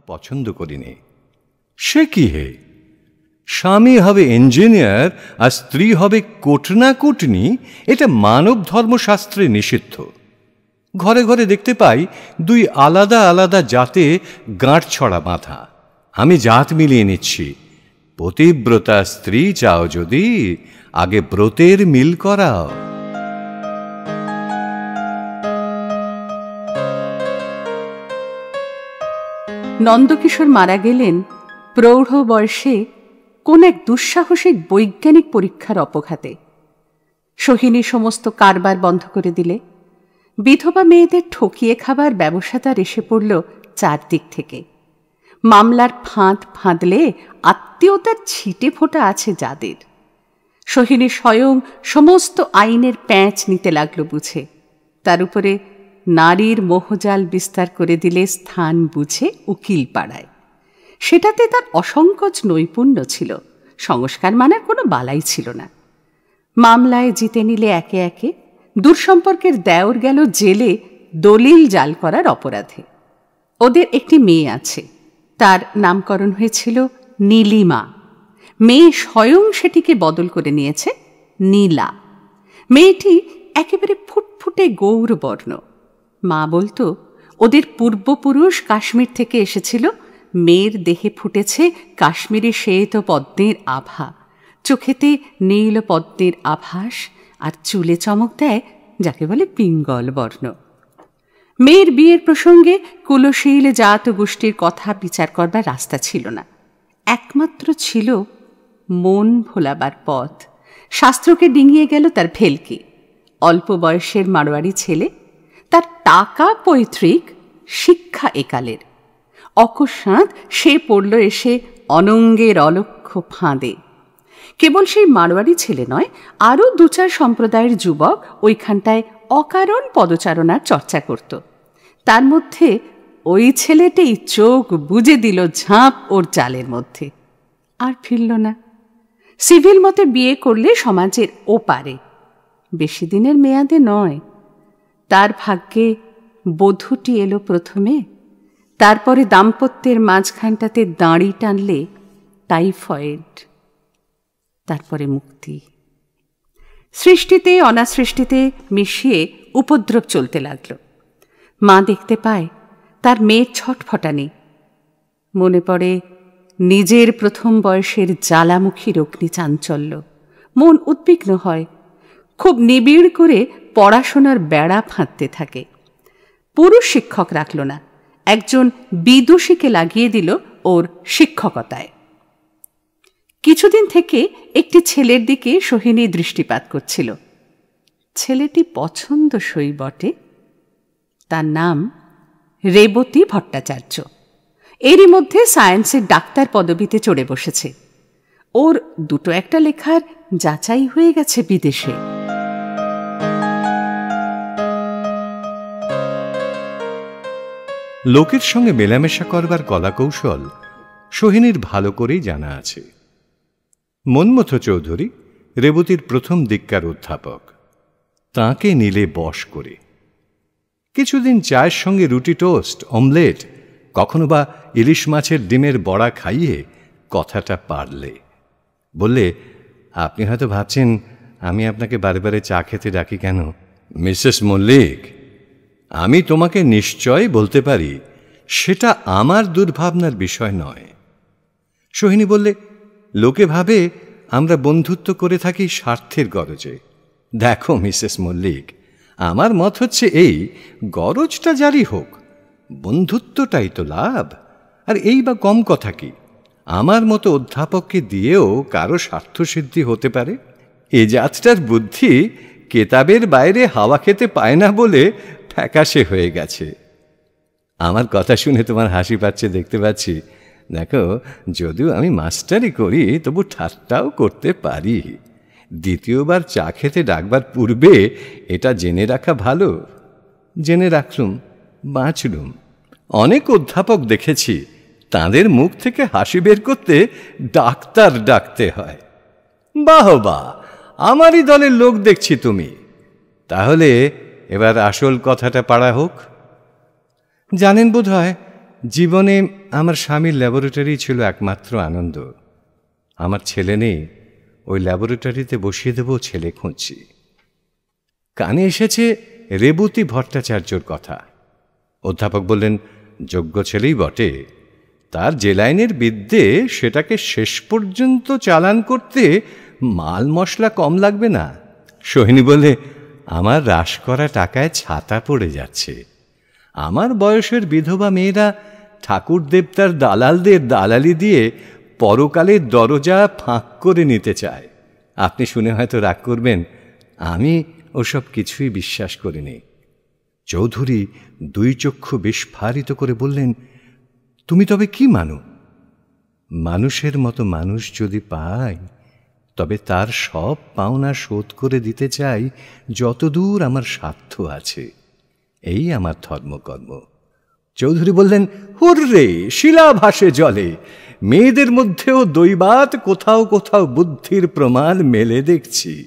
পছন্দ করিনি। সে কি হে, স্বামী হবে ইঞ্জিনিয়ার আর স্ত্রী হবে কোটনা কুটনি, এটা মানব ধর্মশাস্ত্রে নিষিদ্ধ। ঘরে ঘরে দেখতে পাই দুই আলাদা আলাদা জাতে গাঁট ছড়া বাঁধা। আমি জাত মিলিয়ে নিচ্ছি। পতিব্রতা স্ত্রী চাও যদি, আগে ব্রতের মিল করাও। নন্দকিশোর মারা গেলেন প্রৌঢ় বয়সে কোন এক দুঃসাহসিক বৈজ্ঞানিক পরীক্ষার অপঘাতে। সোহিনী সমস্ত কারবার বন্ধ করে দিলে। বিধবা মেয়েদের ঠকিয়ে খাবার ব্যবসাদার এসে পড়ল চারদিক থেকে। মামলার ফাঁদ ফাঁদলে আত্মীয়তার ছিটে ফোটা আছে যাদের। সোহিনী স্বয়ং সমস্ত আইনের প্যাঁচ নিতে লাগল বুঝে। তার উপরে নারীর মোহজাল বিস্তার করে দিলে স্থান বুঝে উকিল পাড়ায়। সেটাতে তার অসংকোচ নৈপুণ্য ছিল, সংস্কার মানার কোনো বালাই ছিল না। মামলায় জিতে নিলে একে একে। দূরসম্পর্কের দেওর গেল জেলে দলিল জাল করার অপরাধে। ওদের একটি মেয়ে আছে, তার নামকরণ হয়েছিল নীলিমা। মেয়ে স্বয়ং সেটিকে বদল করে নিয়েছে নীলা। মেয়েটি একেবারে ফুটফুটে গৌরবর্ণ। মা বলতো ওদের পূর্বপুরুষ কাশ্মীর থেকে এসেছিল, মেয়ের দেহে ফুটেছে কাশ্মীরি শ্বেত পদ্মের আভা, চোখেতে নীল পদ্মের আভাস, আর চুলে চমক দেয় যাকে বলে পিঙ্গল বর্ণ। মেয়ের বিয়ের প্রসঙ্গে কুলশীল জাত গোষ্ঠীর কথা বিচার করবার রাস্তা ছিল না। একমাত্র ছিল মন ভোলাবার পথ। শাস্ত্রকে ডিঙিয়ে গেল তার ভেলকি। অল্প বয়সের মারোয়ারি ছেলে, তার টাকা পৈতৃক, শিক্ষা একালের। অকস্মাৎ সে পড়ল এসে অনঙ্গের অলক্ষ্য ফাঁদে। কেবল সেই মারোয়ারি ছেলে নয়, আরও দু চার সম্প্রদায়ের যুবক ওইখানটায় অকারণ পদচারণার চর্চা করত। তার মধ্যে ওই ছেলেটি চোখ বুজে দিল ঝাঁপ ওর জালের মধ্যে, আর ফিরল না। সিভিল মতে বিয়ে করলে সমাজের ওপারে, বেশি দিনের মেয়াদে নয়। তার ভাগ্যে বধূটি এলো প্রথমে, তারপরে দাম্পত্যের মাঝখানটাতে দাঁড়ি টানলে টাইফয়েড, তারপরে মুক্তি। সৃষ্টিতে অনাসৃষ্টিতে মিশিয়ে উপদ্রব চলতে লাগল। মা দেখতে পায় তার মেয়ের ছটফটানি। মনে পড়ে নিজের প্রথম বয়সের জ্বালামুখীর অগ্নি চাঞ্চল্য। মন উদ্বিগ্ন হয়, খুব নিবিড় করে পড়াশোনার বেড়া ফাঁদতে থাকে। পুরুষ শিক্ষক রাখল না, একজন বিদুষীকে লাগিয়ে দিল ওর শিক্ষকতায়। কিছুদিন থেকে একটি ছেলের দিকে সোহিনী দৃষ্টিপাত করছিল। ছেলেটি পছন্দসই বটে। তার নাম রেবতী ভট্টাচার্য। এরই মধ্যে সায়েন্সের ডাক্তার পদবিতে চড়ে বসেছে। ওর দুটো একটা লেখার যাচাই হয়ে গেছে বিদেশে। লোকের সঙ্গে মেলামেশা করবার কলাকৌশল সোহিনীর ভালো করেই জানা আছে। মন্মথ চৌধুরী রেবতীর প্রথম দিককার অধ্যাপক। তাঁকে নিলে বশ করে কিছুদিন চায়ের সঙ্গে রুটি টোস্ট, অমলেট, কখনো বা ইলিশ মাছের ডিমের বড়া খাইয়ে কথাটা পারলে। বললে, আপনি হয়তো ভাবছেন আমি আপনাকে বারে বারে চা খেতে ডাকি কেন। মিসেস মল্লিক, আমি তোমাকে নিশ্চয় বলতে পারি সেটা আমার দুর্ভাবনার বিষয় নয়। সোহিনী বললে, লোকে ভাবে আমরা বন্ধুত্ব করে থাকি স্বার্থের গরজে। দেখো মিসেস মল্লিক, আমার মত হচ্ছে এই, গরজটা জারি হোক, বন্ধুত্বটাই তো লাভ। আর এই বা কম কথা কি, আমার মতো অধ্যাপককে দিয়েও কারো স্বার্থসিদ্ধি হতে পারে। এ জাতটার বুদ্ধি কেতাবের বাইরে হাওয়া খেতে পায় না বলে ফ্যাকাশে হয়ে গেছে। আমার কথা শুনে তোমার হাসি পাচ্ছে দেখতে পাচ্ছি। দেখো, যদিও আমি মাস্টারি করি, তবু ঠাট্টাও করতে পারি। দ্বিতীয়বার চা খেতে ডাকবার পূর্বে এটা জেনে রাখা ভালো। জেনে রাখলুম, বাঁচলুম। অনেক অধ্যাপক দেখেছি, তাঁদের মুখ থেকে হাসি বের করতে ডাক্তার ডাকতে হয়। বাহ বাহ, আমারই দলের লোক দেখছি তুমি। তাহলে এবার আসল কথাটা পাড়া হোক। জানেন বোধ হয় জীবনে আমার স্বামীর ল্যাবরেটরি ছিল একমাত্র আনন্দ। আমার ছেলে নেই, ওই ল্যাবরেটরিতে বসিয়ে দেব ছেলে খুঁজছি। কানে এসেছে রেবতী ভট্টাচার্যর কথা। অধ্যাপক বললেন, যোগ্য ছেলেই বটে, তার যে লাইনের বিদ্যে সেটাকে শেষ পর্যন্ত চালান করতে মাল মশলা কম লাগবে না। সোহিনী বলে, আমার হ্রাস করা টাকায় ছাতা পড়ে যাচ্ছে। আমার বয়সের বিধবা মেয়েরা ঠাকুর দেবতার দালালদের দালালি দিয়ে পরকালের দরজা ফাঁক করে নিতে চায়। আপনি শুনে হয়তো রাগ করবেন, আমি ওসব কিছুই বিশ্বাস করিনি। চৌধুরী দুই চক্ষু বিস্ফারিত করে বললেন, তুমি তবে কি মানো? মানুষের মতো মানুষ যদি পাই, তবে তার সব পাওনা শোধ করে দিতে চাই যতদূর আমার সাধ্য আছে। এই আমার ধর্মকর্ম। চৌধুরী বললেন, হুররে, শিলা ভাসে জলে। মেয়েদের মধ্যেও দৈবাত কোথাও কোথাও বুদ্ধির প্রমাণ মেলে দেখছি।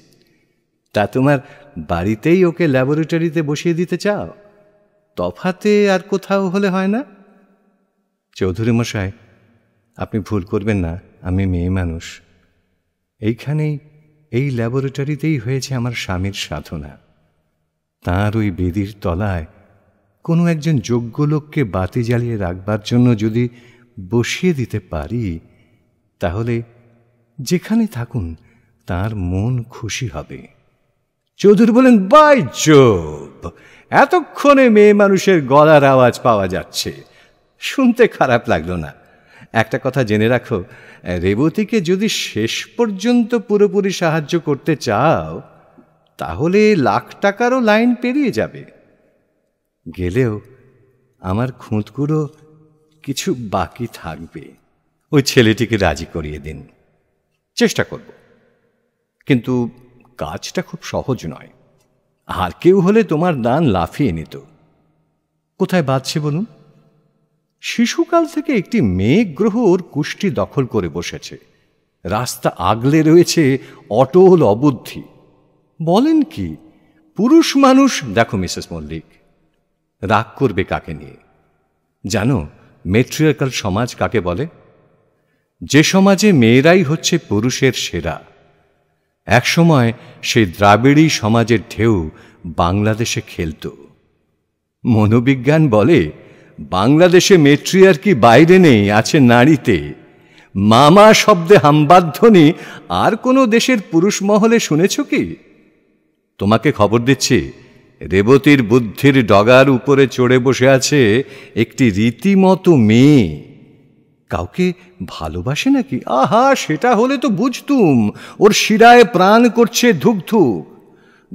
তা তোমার বাড়িতেই ওকে ল্যাবরেটরিতে বসিয়ে দিতে চাও? তফাতে আর কোথাও হলে হয় না? চৌধুরী মশাই, আপনি ভুল করবেন না, আমি মেয়ে মানুষ। এইখানেই, এই ল্যাবরেটরিতেই হয়েছে আমার স্বামীর সাধনা। তাঁর ওই বেদির তলায় কোনো একজন যোগ্য লোককে বাতি জ্বালিয়ে রাখবার জন্য যদি বসিয়ে দিতে পারি, তাহলে যেখানে থাকুন তার মন খুশি হবে। চৌধুরী বলেন, বাই জোব, এতক্ষণে মেয়ে মানুষের গলার আওয়াজ পাওয়া যাচ্ছে। শুনতে খারাপ লাগলো না। একটা কথা জেনে রাখো, রেবতীকে যদি শেষ পর্যন্ত পুরোপুরি সাহায্য করতে চাও, তাহলে লাখ টাকারও লাইন পেরিয়ে যাবে। গেলেও আমার খুঁতকুড়ো কিছু বাকি থাকবে। ওই ছেলেটিকে রাজি করিয়ে দিন। চেষ্টা করব, কিন্তু কাজটা খুব সহজ নয়। আর কেউ হলে তোমার দান লাফিয়ে নিত। কোথায় বাঁধছে বলুন? শিশুকাল থেকে একটি মেঘ গ্রহ ওর কুষ্টি দখল করে বসেছে। রাস্তা আগলে রয়েছে অটল অবুদ্ধি। বলেন কি, পুরুষ মানুষ। দেখো মিসেস মল্লিক, রাগ করবে কাকে নিয়ে? জানো মেট্রিয়ার্কাল সমাজ কাকে বলে? যে সমাজে মেয়েরাই হচ্ছে পুরুষের সেরা। একসময় সেই দ্রাবিড়ী সমাজের ঢেউ বাংলাদেশে খেলত। মনোবিজ্ঞান বলে, বাংলাদেশে মেট্রিয়ার্কি বাইরে নেই, আছে নারীতে। মামা শব্দে হামবাধ্বনি আর কোনো দেশের পুরুষ মহলে শুনেছ কি? তোমাকে খবর দিচ্ছি, রেবতীর বুদ্ধির ডগার উপরে চড়ে বসে আছে একটি রীতিমতো মেয়ে। কাউকে ভালোবাসে নাকি? আহা, সেটা হলে তো বুঝতুম। ওর শিরায় প্রাণ করছে ধুক ধুক।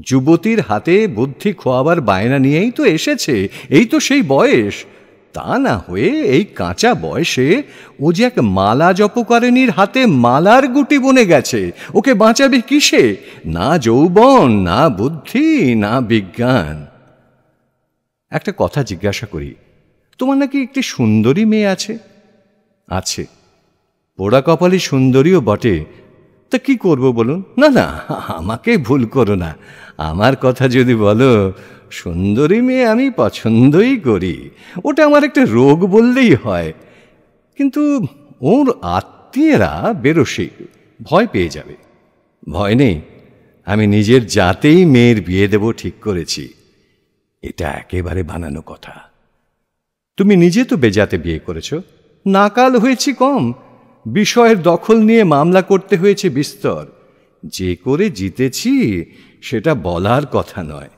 যুবতীর হাতে বুদ্ধি খোয়াবার বায়না নিয়েই তো এসেছে। এই তো সেই বয়স। তা না হয়ে এই কাঁচা বয়সে ও যে এক মালা জপকারিনীর হাতে মালার গুটি বনে গেছে। ওকে বাঁচাবে কিসে? না যৌবন, না বুদ্ধি, না বিজ্ঞান। একটা কথা জিজ্ঞাসা করি, তোমার নাকি একটি সুন্দরী মেয়ে আছে? আছে, পোড়া কপালি সুন্দরীও বটে। তা কি করব বলুন? না না, আমাকে ভুল করো না। আমার কথা যদি বলো, সুন্দরী মেয়ে আমি পছন্দই করি। ওটা আমার একটা রোগ বললেই হয়। কিন্তু ওর আত্মীয়রা বেরসিক, ভয় পেয়ে যাবে। ভয় নেই, আমি নিজের জাতেই মেয়ের বিয়ে দেব ঠিক করেছি। এটা একেবারে বানানো কথা। তুমি নিজে তো বেজাতে বিয়ে করেছ। নাকাল হয়েছি কম। বিষয়ের দখল নিয়ে মামলা করতে হয়েছে বিস্তর। যে করে জিতেছি সেটা বলার কথা নয়।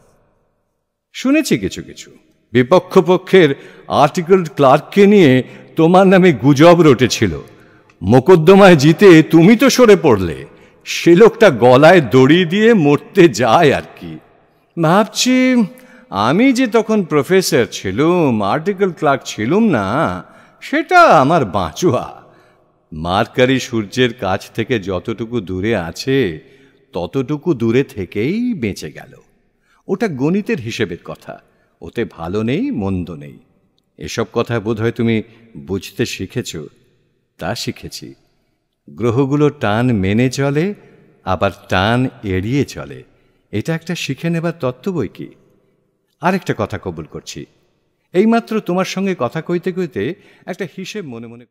শুনেছি কিছু কিছু বিপক্ষ পক্ষের আর্টিকেল ক্লার্ককে নিয়ে তোমার নামে গুজব রটেছিল। মোকদ্দমায় জিতে তুমি তো সরে পড়লে। সে লোকটা গলায় দড়ি দিয়ে মরতে যায় আর কি। ভাবছি, আমি যে তখন প্রফেসর ছিলুম, আর্টিকেল ক্লার্ক ছিলুম না, সেটা আমার বাঁচুয়া। মার্কারি সূর্যের কাছ থেকে যতটুকু দূরে আছে ততটুকু দূরে থেকেই বেঁচে গেল। ওটা গণিতের হিসেবের কথা। ওতে ভালো নেই, মন্দ নেই। এসব কথা বোধহয় তুমি বুঝতে শিখেছ। তা শিখেছি। গ্রহগুলো টান মেনে চলে, আবার টান এড়িয়ে চলে। এটা একটা শিখে নেবার তত্ত্ব বই কি। আরেকটা কথা কবুল করছি, এইমাত্র তোমার সঙ্গে কথা কইতে কইতে একটা হিসেব মনে মনে